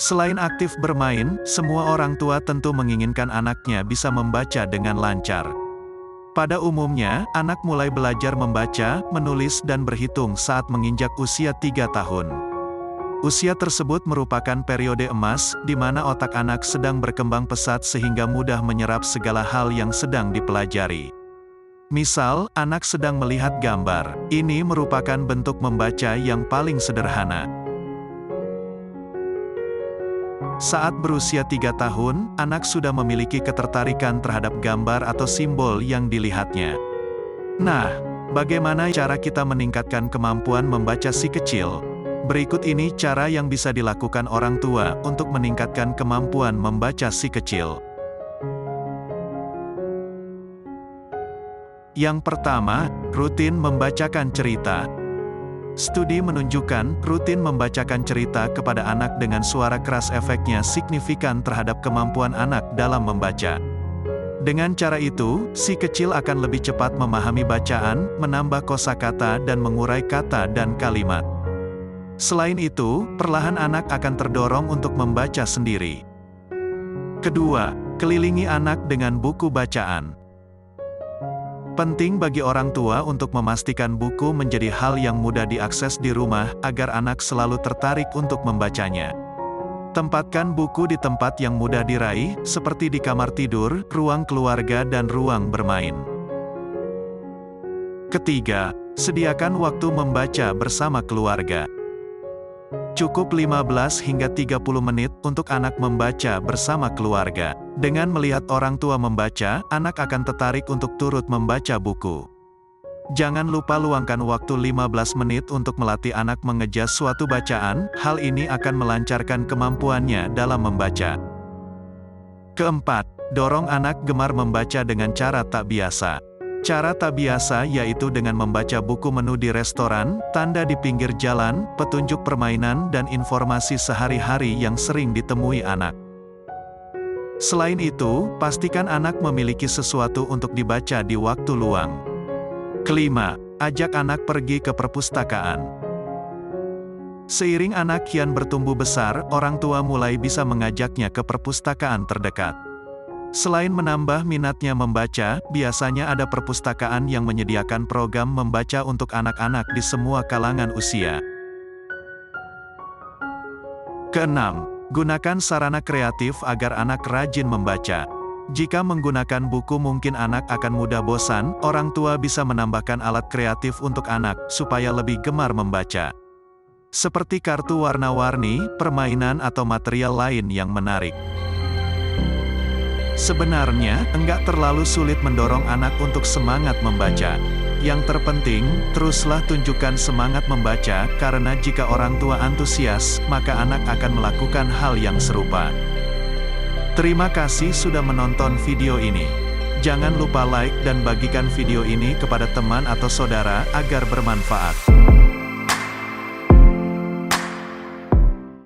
Selain aktif bermain, semua orang tua tentu menginginkan anaknya bisa membaca dengan lancar. Pada umumnya, anak mulai belajar membaca, menulis dan berhitung saat menginjak usia 3 tahun. Usia tersebut merupakan periode emas, di mana otak anak sedang berkembang pesat sehingga mudah menyerap segala hal yang sedang dipelajari. Misal, anak sedang melihat gambar. Ini merupakan bentuk membaca yang paling sederhana. Saat berusia 3 tahun, anak sudah memiliki ketertarikan terhadap gambar atau simbol yang dilihatnya. Nah, bagaimana cara kita meningkatkan kemampuan membaca si kecil? Berikut ini cara yang bisa dilakukan orang tua untuk meningkatkan kemampuan membaca si kecil. Yang pertama, rutin membacakan cerita. Studi menunjukkan, rutin membacakan cerita kepada anak dengan suara keras efeknya signifikan terhadap kemampuan anak dalam membaca. Dengan cara itu, si kecil akan lebih cepat memahami bacaan, menambah kosakata dan mengurai kata dan kalimat. Selain itu, perlahan anak akan terdorong untuk membaca sendiri. Kedua, kelilingi anak dengan buku bacaan. Penting bagi orang tua untuk memastikan buku menjadi hal yang mudah diakses di rumah, agar anak selalu tertarik untuk membacanya. Tempatkan buku di tempat yang mudah diraih, seperti di kamar tidur, ruang keluarga dan ruang bermain. Ketiga, sediakan waktu membaca bersama keluarga. Cukup 15 hingga 30 menit untuk anak membaca bersama keluarga. Dengan melihat orang tua membaca, anak akan tertarik untuk turut membaca buku. Jangan lupa luangkan waktu 15 menit untuk melatih anak mengejar suatu bacaan, hal ini akan melancarkan kemampuannya dalam membaca. Keempat, dorong anak gemar membaca dengan cara tak biasa. Cara tak biasa yaitu dengan membaca buku menu di restoran, tanda di pinggir jalan, petunjuk permainan dan informasi sehari-hari yang sering ditemui anak. Selain itu, pastikan anak memiliki sesuatu untuk dibaca di waktu luang. Kelima, ajak anak pergi ke perpustakaan. Seiring anak kian bertumbuh besar, orang tua mulai bisa mengajaknya ke perpustakaan terdekat. Selain menambah minatnya membaca, biasanya ada perpustakaan yang menyediakan program membaca untuk anak-anak di semua kalangan usia. Keenam, gunakan sarana kreatif agar anak rajin membaca. Jika menggunakan buku mungkin anak akan mudah bosan, orang tua bisa menambahkan alat kreatif untuk anak, supaya lebih gemar membaca. Seperti kartu warna-warni, permainan atau material lain yang menarik. Sebenarnya, enggak terlalu sulit mendorong anak untuk semangat membaca. Yang terpenting, teruslah tunjukkan semangat membaca, karena jika orang tua antusias, maka anak akan melakukan hal yang serupa. Terima kasih sudah menonton video ini. Jangan lupa like dan bagikan video ini kepada teman atau saudara, agar bermanfaat.